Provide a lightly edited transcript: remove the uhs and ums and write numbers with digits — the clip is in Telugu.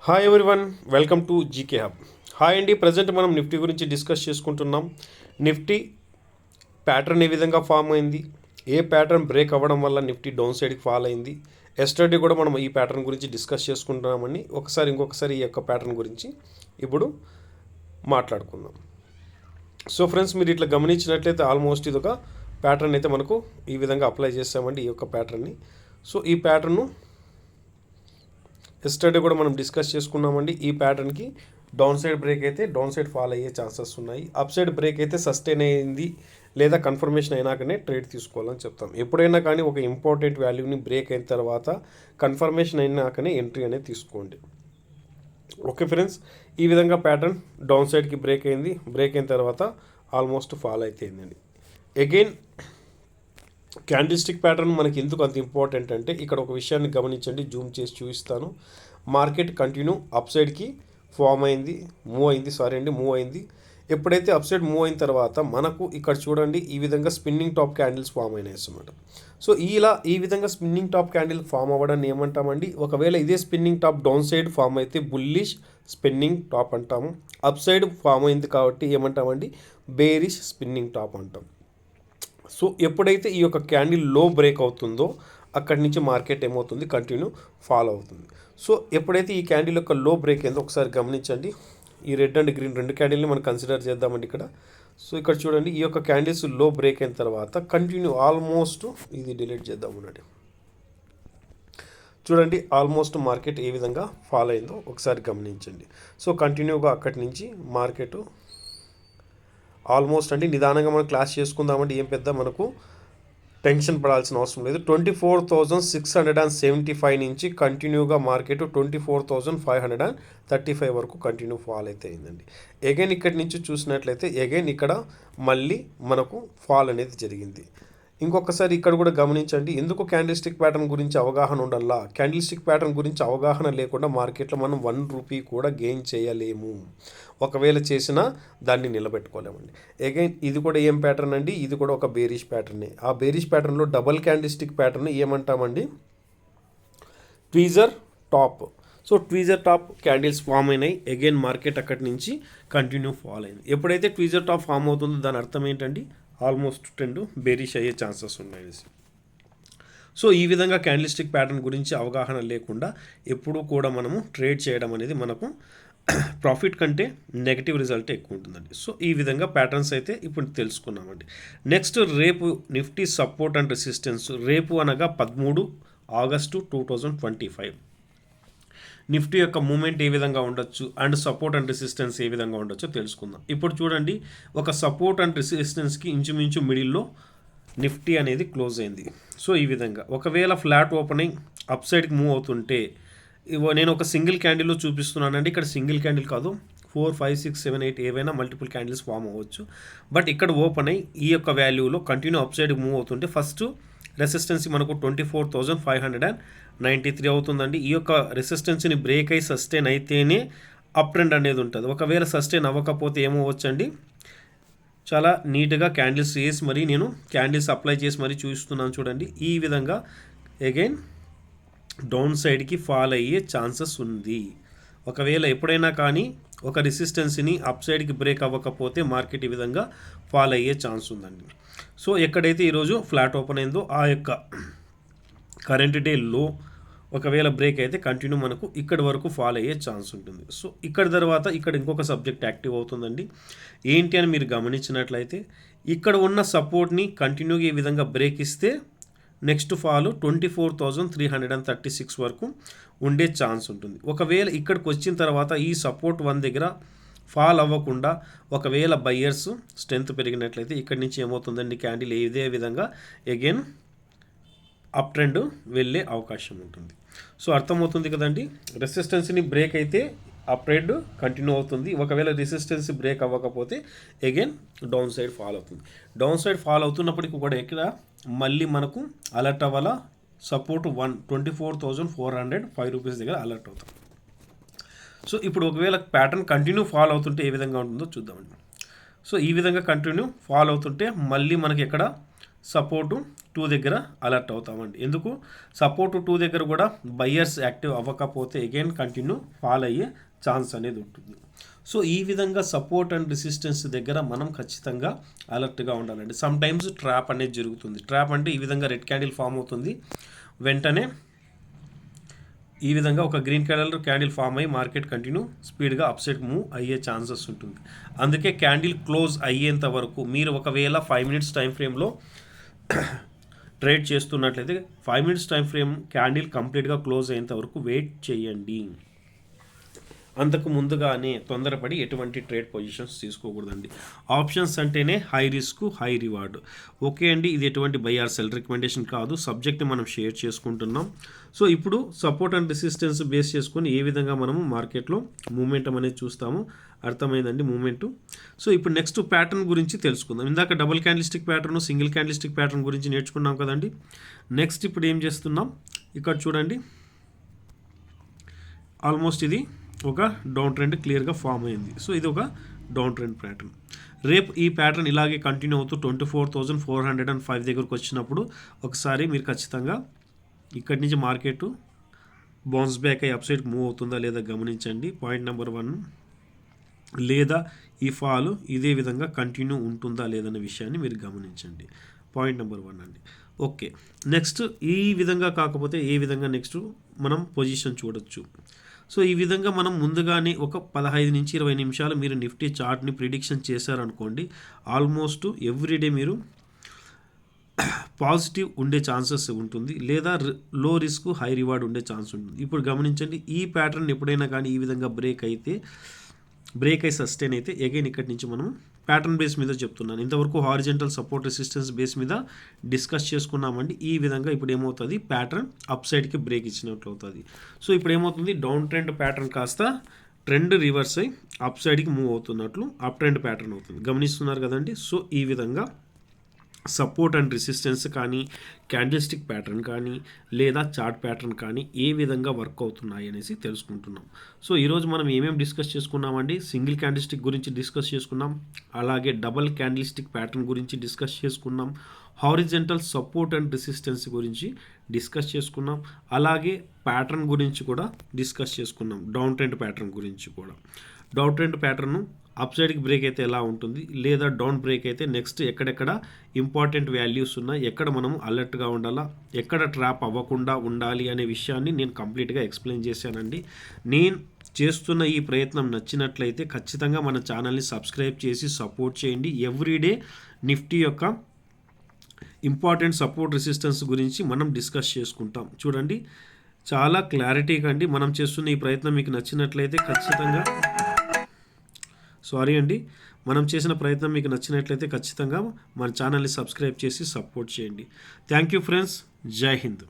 Hi everyone, welcome to GK hub. Hi అండి. ప్రజెంట్ మనం నిఫ్టీ గురించి డిస్కస్ చేసుకుంటున్నాం. నిఫ్టీ ప్యాటర్న్ ఏ విధంగా ఫామ్ అయింది, ఏ ప్యాటర్న్ బ్రేక్ అవ్వడం వల్ల నిఫ్టీ డౌన్ సైడ్కి ఫాల్ అయింది. ఎస్టర్డే కూడా మనం ఈ ప్యాటర్న్ గురించి డిస్కస్ చేసుకుంటున్నామని ఇంకొకసారి ఈ యొక్క ప్యాటర్న్ గురించి ఇప్పుడు మాట్లాడుకుందాం. సో ఫ్రెండ్స్, మీరు ఇట్లా గమనించినట్లయితే ఆల్మోస్ట్ ఇది ఒక ప్యాటర్న్ అయితే మనకు ఈ విధంగా అప్లై చేసామండి, ఈ యొక్క ప్యాటర్న్ని. సో ఈ ప్యాటర్ను ఎస్టర్డే కూడా మనం డిస్కస్ చేసుకున్నామండి. ఈ ప్యాటర్న్కి డౌన్ సైడ్ బ్రేక్ అయితే డౌన్ సైడ్ ఫాల్ అయ్యే ఛాన్సెస్ ఉన్నాయి. అప్ సైడ్ బ్రేక్ అయితే సస్టైన్ అయింది లేదా కన్ఫర్మేషన్ అయినాకనే ట్రేడ్ తీసుకోవాలని చెప్తాం. ఎప్పుడైనా కానీ ఒక ఇంపార్టెంట్ వాల్యూని బ్రేక్ అయిన తర్వాత కన్ఫర్మేషన్ అయినాకనే ఎంట్రీ అనేది తీసుకోండి. ఓకే ఫ్రెండ్స్, ఈ విధంగా ప్యాటర్న్ డౌన్ సైడ్కి బ్రేక్ అయింది. బ్రేక్ అయిన తర్వాత ఆల్మోస్ట్ ఫాల్ అయితే అయిందండి. అగైన్ క్యాండిల్స్టిక్ ప్యాటర్న్ మనకి ఎందుకు అంత ఇంపార్టెంట్ అంటే ఇక్కడ ఒక విషయాన్ని గమనించండి, జూమ్ చేసి చూపిస్తాను. మార్కెట్ కంటిన్యూ అప్ సైడ్కి మూవ్ అయింది. ఎప్పుడైతే అప్ సైడ్ మూవ్ అయిన తర్వాత మనకు ఇక్కడ చూడండి ఈ విధంగా స్పిన్నింగ్ టాప్ క్యాండిల్స్ ఫామ్ అయినాయి అన్నమాట. సో ఈ విధంగా స్పిన్నింగ్ టాప్ క్యాండిల్ ఫామ్ అవ్వడాన్ని ఏమంటామండి? ఒకవేళ ఇదే spinning top down side form అయితే బుల్లిష్ స్పిన్నింగ్ టాప్ అంటాము. అప్ సైడ్ ఫామ్ అయింది కాబట్టి ఏమంటామండి? బేరిష్ స్పిన్నింగ్ టాప్ అంటాం. సో ఎప్పుడైతే ఈ యొక్క క్యాండిల్ లో బ్రేక్ అవుతుందో అక్కడి నుంచి మార్కెట్ ఏమవుతుంది? కంటిన్యూ ఫాలో అవుతుంది. సో ఎప్పుడైతే ఈ క్యాండిల్ యొక్క లో బ్రేక్ అయిందో ఒకసారి గమనించండి. ఈ రెడ్ అండ్ గ్రీన్ రెండు క్యాండిల్ని మనం కన్సిడర్ చేద్దామండి ఇక్కడ. సో ఇక్కడ చూడండి ఈ యొక్క క్యాండిల్స్ లో బ్రేక్ అయిన తర్వాత కంటిన్యూ ఆల్మోస్ట్ ఇది డిలీట్ చేద్దామన్నాడు. చూడండి ఆల్మోస్ట్ మార్కెట్ ఏ విధంగా ఫాలో అయిందో ఒకసారి గమనించండి. సో కంటిన్యూగా అక్కడి నుంచి మార్కెట్ ఆల్మోస్ట్ అంటే నిదానంగా మనం క్లాస్ చేసుకుందామంటే ఏం పెద్ద మనకు టెన్షన్ పడాల్సిన అవసరం లేదు. 24,675 నుంచి కంటిన్యూగా మార్కెట్ 24,535 వరకు కంటిన్యూ ఫాల్ అయితే అయిందండి. అగైన్ ఇక్కడి నుంచి చూసినట్లయితే అగైన్ ఇక్కడ మళ్ళీ మనకు ఫాల్ అనేది జరిగింది. ఇంకొకసారి ఇక్కడ కూడా గమనించండి, ఎందుకు క్యాండిల్స్టిక్ ప్యాటర్న్ గురించి అవగాహన ఉండాలా? క్యాండిల్స్టిక్ ప్యాటర్న్ గురించి అవగాహన లేకుండా మార్కెట్లో మనం ₹1 కూడా గెయిన్ చేయలేము. ఒకవేళ చేసినా దాన్ని నిలబెట్టుకోలేమండి. అగైన్ ఇది కూడా ఏం ప్యాటర్న్ అండి? ఇది కూడా ఒక బేరిష్ ప్యాటర్నే. ఆ బేరిష్ ప్యాటర్న్లో డబల్ క్యాండిల్స్టిక్ ప్యాటర్న్ ఏమంటామండి? Tweezer top. So tweezer top candles form అయినాయి. అగైన్ మార్కెట్ అక్కడి నుంచి కంటిన్యూ ఫాల్ అయింది. ఎప్పుడైతే ట్వీజర్ టాప్ ఫామ్ అవుతుందో దాని అర్థం ఏంటండి? ఆల్మోస్ట్ ట్రెండ్ బేరిష్ అయ్యే ఛాన్సెస్ ఉన్నాయి. సో ఈ విధంగా క్యాండిల్స్టిక్ ప్యాటర్న్ గురించి అవగాహన లేకుండా ఎప్పుడూ కూడా మనము ట్రేడ్ చేయడం అనేది మనకు ప్రాఫిట్ కంటే నెగిటివ్ రిజల్ట్ ఎక్కువ ఉంటుందండి. సో ఈ విధంగా ప్యాటర్న్స్ అయితే ఇప్పుడు తెలుసుకున్నామండి. నెక్స్ట్ రేపు నిఫ్టీ సపోర్ట్ అండ్ రెసిస్టెన్స్. రేపు అనగా 13 ఆగస్టు 2025 నిఫ్టీ యొక్క మూమెంట్ ఏ విధంగా ఉండొచ్చు అండ్ సపోర్ట్ అండ్ రెసిస్టెన్స్ ఏ విధంగా ఉండొచ్చో తెలుసుకుందాం. ఇప్పుడు చూడండి, ఒక సపోర్ట్ అండ్ రెసిస్టెన్స్కి ఇంచుమించు మిడిల్లో నిఫ్టీ అనేది క్లోజ్ అయింది. సో ఈ విధంగా ఒకవేళ ఫ్లాట్ ఓపెనింగ్ అప్ సైడ్కి మూవ్ అవుతుంటే నేను ఒక సింగిల్ క్యాండిల్లో చూపిస్తున్నానండి. ఇక్కడ సింగిల్ క్యాండిల్ కాదు, 4, 5, 6, 7, 8 ఏవైనా మల్టిపుల్ క్యాండిల్స్ ఫామ్ అవ్వచ్చు. బట్ ఇక్కడ ఓపెన్ అయ్యి ఈ యొక్క వాల్యూలో కంటిన్యూ అప్ సైడ్కి మూవ్ అవుతుంటే ఫస్ట్ రెసిస్టెన్స్ మనకు 24,593 అవుతుందండి. ఈ యొక్క రెసిస్టెన్స్ని బ్రేక్ అయ్యి సస్టైన్ అయితేనే అప్ ట్రెండ్ అనేది ఉంటుంది. ఒకవేళ సస్టైన్ అవ్వకపోతే ఏమవ్వచ్చండి? చాలా నీట్గా క్యాండిల్స్ వేసి మరి నేను క్యాండిల్స్ అప్లై చేసి మరీ చూస్తున్నాను చూడండి. ఈ విధంగా అగైన్ డౌన్ సైడ్కి ఫాల్ అయ్యే ఛాన్సెస్ ఉంది. ఒకవేళ ఎప్పుడైనా కానీ ఒక రెసిస్టెన్స్ని అప్ సైడ్కి బ్రేక్ అవ్వకపోతే మార్కెట్ ఈ విధంగా ఫాల్ అయ్యే ఛాన్స్ ఉందండి. సో ఎక్కడైతే ఈరోజు ఫ్లాట్ ఓపెన్ అయిందో ఆ యొక్క కరెంట్ డే లో ఒకవేళ బ్రేక్ అయితే కంటిన్యూ మనకు ఇక్కడ వరకు ఫాల్ అయ్యే ఛాన్స్ ఉంటుంది. సో ఇక్కడ తర్వాత ఇక్కడ ఇంకొక సబ్జెక్ట్ యాక్టివ్ అవుతుందండి. ఏంటి అని మీరు గమనించినట్లయితే ఇక్కడ ఉన్న సపోర్ట్ని కంటిన్యూగా ఈ విధంగా బ్రేక్ ఇస్తే నెక్స్ట్ ఫాల్ 24,336 వరకు ఉండే ఛాన్స్ ఉంటుంది. ఒకవేళ ఇక్కడికి వచ్చిన తర్వాత ఈ సపోర్ట్ 1 దగ్గర ఫాల్ అవ్వకుండా ఒకవేళ బయ్యర్స్ స్ట్రెంత్ పెరిగినట్లయితే ఇక్కడి నుంచి ఏమవుతుందండి? క్యాండిల్ ఇదే విధంగా అగైన్ అప్ ట్రెండ్ వెళ్ళే అవకాశం ఉంటుంది. సో అర్థమవుతుంది కదండి. రెసిస్టెన్స్ని బ్రేక్ అయితే అప్ ట్రెండ్ కంటిన్యూ అవుతుంది. ఒకవేళ రెసిస్టెన్స్ బ్రేక్ అవ్వకపోతే అగైన్ డౌన్ సైడ్ ఫాల్ అవుతుంది. డౌన్ సైడ్ ఫాల్ అవుతున్నప్పటికీ కూడా ఇక్కడ మళ్ళీ మనకు అలర్ట్ అవ్వాలా? సపోర్ట్ 24,405 రూపీస్ దగ్గర అలర్ట్ అవుతాం. సో ఇప్పుడు ఒకవేళ ప్యాటర్న్ కంటిన్యూ ఫాల్ అవుతుంటే ఏ విధంగా ఉంటుందో చూద్దామండి. సో ఈ విధంగా కంటిన్యూ ఫాల్ అవుతుంటే మళ్ళీ మనకి ఎక్కడ సపోర్టు 2 దగ్గర అలర్ట్ అవుతామండి. ఎందుకు సపోర్ట్ 2 దగ్గర కూడా బయ్యర్స్ యాక్టివ్ అవ్వకపోతే అగైన్ కంటిన్యూ ఫాల్ అయ్యే ఛాన్స్ అనేది ఉంటుంది. సో ఈ విధంగా సపోర్ట్ అండ్ రెసిస్టెన్స్ దగ్గర మనం ఖచ్చితంగా అలర్ట్గా ఉండాలండి. సమ్ టైమ్స్ ట్రాప్ అనేది జరుగుతుంది. ట్రాప్ అంటే ఈ విధంగా రెడ్ క్యాండిల్ ఫామ్ అవుతుంది, వెంటనే ఈ విధంగా ఒక గ్రీన్ కలర్ క్యాండిల్ ఫామ్ అయ్యి మార్కెట్ కంటిన్యూ స్పీడ్గా అప్సైడ్ మూవ్ అయ్యే ఛాన్సెస్ ఉంటుంది. అందుకే క్యాండిల్ క్లోజ్ అయ్యేంత వరకు మీరు ఒకవేళ 5 minutes టైం ఫ్రేమ్లో ట్రేడ్ చేస్తున్నట్లయితే 5 minutes టైం ఫ్రేమ్ క్యాండిల్ కంప్లీట్గా క్లోజ్ అయ్యేంత వరకు వెయిట్ చేయండి. అంతకు ముందుగానే తొందరపడి ఎటువంటి ట్రేడ్ పొజిషన్స్ తీసుకోకూడదండి. ఆప్షన్స్ అంటేనే high risk high reward. Okay అండి, ఇది ఎటువంటి బై ఆర్ సెల్ రికమెండేషన్ కాదు, సబ్జెక్ట్ని మనం షేర్ చేసుకుంటున్నాం. సో ఇప్పుడు సపోర్ట్ అండ్ రెసిస్టెన్స్ బేస్ చేసుకొని ఏ విధంగా మనము మార్కెట్లో మూమెంటం అనేది చూస్తాము, అర్థమైందండి మూమెంటు. సో ఇప్పుడు నెక్స్ట్ ప్యాటర్న్ గురించి తెలుసుకుందాం. ఇందాక double candlestick pattern, single candlestick pattern గురించి నేర్చుకున్నాం కదండి. నెక్స్ట్ ఇప్పుడు ఏం చేస్తున్నాం, ఇక్కడ చూడండి, ఆల్మోస్ట్ ఇది ఒక డౌన్ ట్రెండ్ క్లియర్గా ఫామ్ అయింది. సో ఇది ఒక డౌన్ ట్రెండ్ ప్యాటర్న్. రేపు ఈ ప్యాటర్న్ ఇలాగే కంటిన్యూ అవుతూ 24,405 దగ్గరకు వచ్చినప్పుడు ఒకసారి మీరు ఖచ్చితంగా ఇక్కడి నుంచి మార్కెట్ బౌన్స్ బ్యాక్ అయ్యి అప్ సైడ్కి మూవ్ అవుతుందా లేదా గమనించండి. Point number 1. లేదా ఈ ఫాల్ ఇదే విధంగా కంటిన్యూ ఉంటుందా లేదన్న విషయాన్ని మీరు గమనించండి. పాయింట్ నెంబర్ 1 అండి. ఓకే, నెక్స్ట్ ఈ విధంగా కాకపోతే ఏ విధంగా నెక్స్ట్ మనం పొజిషన్ చూడొచ్చు. సో ఈ విధంగా మనం ముందుగానే ఒక 15 నుంచి 20 నిమిషాలు మీరు నిఫ్టీ చార్ట్ని ప్రిడిక్షన్ చేశారనుకోండి, ఆల్మోస్ట్ ఎవ్రీడే మీరు పాజిటివ్ ఉండే ఛాన్సెస్ ఉంటుంది, లేదా లో రిస్క్ హై రివార్డ్ ఉండే ఛాన్స్ ఉంటుంది. ఇప్పుడు గమనించండి, ఈ ప్యాటర్న్ ఎప్పుడైనా కానీ ఈ విధంగా బ్రేక్ అయి సస్టైన్ అయితే అగైన్ ఇక్కడి నుంచి మనం ప్యాటర్న్ బేస్ మీద చెప్తున్నాను. ఇంతవరకు హారిజెంటల్ సపోర్ట్ రెసిస్టెన్స్ బేస్ మీద డిస్కస్ చేసుకున్నామండి. ఈ విధంగా ఇప్పుడు ఏమవుతుంది, ప్యాటర్న్ అప్ సైడ్కి బ్రేక్ ఇచ్చినట్లు అవుతుంది. సో ఇప్పుడు ఏమవుతుంది, డౌన్ ట్రెండ్ ప్యాటర్న్ కాస్త ట్రెండ్ రివర్స్ అయ్యి అప్ సైడ్కి మూవ్ అవుతున్నట్లు అప్ ట్రెండ్ ప్యాటర్న్ అవుతుంది. గమనిస్తున్నారు కదండి. సో ఈ విధంగా సపోర్ట్ అండ్ రెసిస్టెన్స్ కానీ, క్యాండిల్స్టిక్ ప్యాటర్న్ కానీ, లేదా చార్ట్ ప్యాటర్న్ కానీ ఏ విధంగా వర్క్ అవుతున్నాయి అనేసి తెలుసుకుంటున్నాం. సో ఈరోజు మనం ఏమేమి డిస్కస్ చేసుకున్నామండి, సింగిల్ క్యాండిల్స్టిక్ గురించి డిస్కస్ చేసుకున్నాం, అలాగే డబల్ క్యాండిల్స్టిక్ ప్యాటర్న్ గురించి డిస్కస్ చేసుకున్నాం, హారిజెంటల్ సపోర్ట్ అండ్ రెసిస్టెన్స్ గురించి డిస్కస్ చేసుకున్నాం, అలాగే ప్యాటర్న్ గురించి కూడా డిస్కస్ చేసుకున్నాం, డౌన్ ట్రెండ్ ప్యాటర్న్ గురించి కూడా. డౌన్ ట్రెండ్ ప్యాటర్న్ అప్ సైడ్కి బ్రేక్ అయితే ఎలా ఉంటుంది, లేదా డౌన్ బ్రేక్ అయితే నెక్స్ట్ ఎక్కడెక్కడ ఇంపార్టెంట్ వాల్యూస్ ఉన్నాయి, ఎక్కడ మనం అలర్ట్గా ఉండాలా, ఎక్కడ ట్రాప్ అవ్వకుండా ఉండాలి అనే విషయాన్ని నేను కంప్లీట్గా ఎక్స్ప్లెయిన్ చేశానండి. నేను చేస్తున్న ఈ ప్రయత్నం నచ్చినట్లయితే ఖచ్చితంగా మన ఛానల్ని సబ్స్క్రైబ్ చేసి సపోర్ట్ చేయండి. ఎవ్రీడే నిఫ్టీ యొక్క ఇంపార్టెంట్ సపోర్ట్ రెసిస్టెన్స్ గురించి మనం డిస్కస్ చేసుకుంటాం. చూడండి, చాలా క్లారిటీగా అండి మనం చేస్తున్న ఈ ప్రయత్నం మీకు నచ్చినట్లయితే ఖచ్చితంగా మనం చేసిన ప్రయత్నం మీకు నచ్చినట్లయితే ఖచ్చితంగా మన ఛానల్ని సబ్స్క్రైబ్ చేసి సపోర్ట్ చేయండి. థ్యాంక్ యూ ఫ్రెండ్స్, జై హింద్.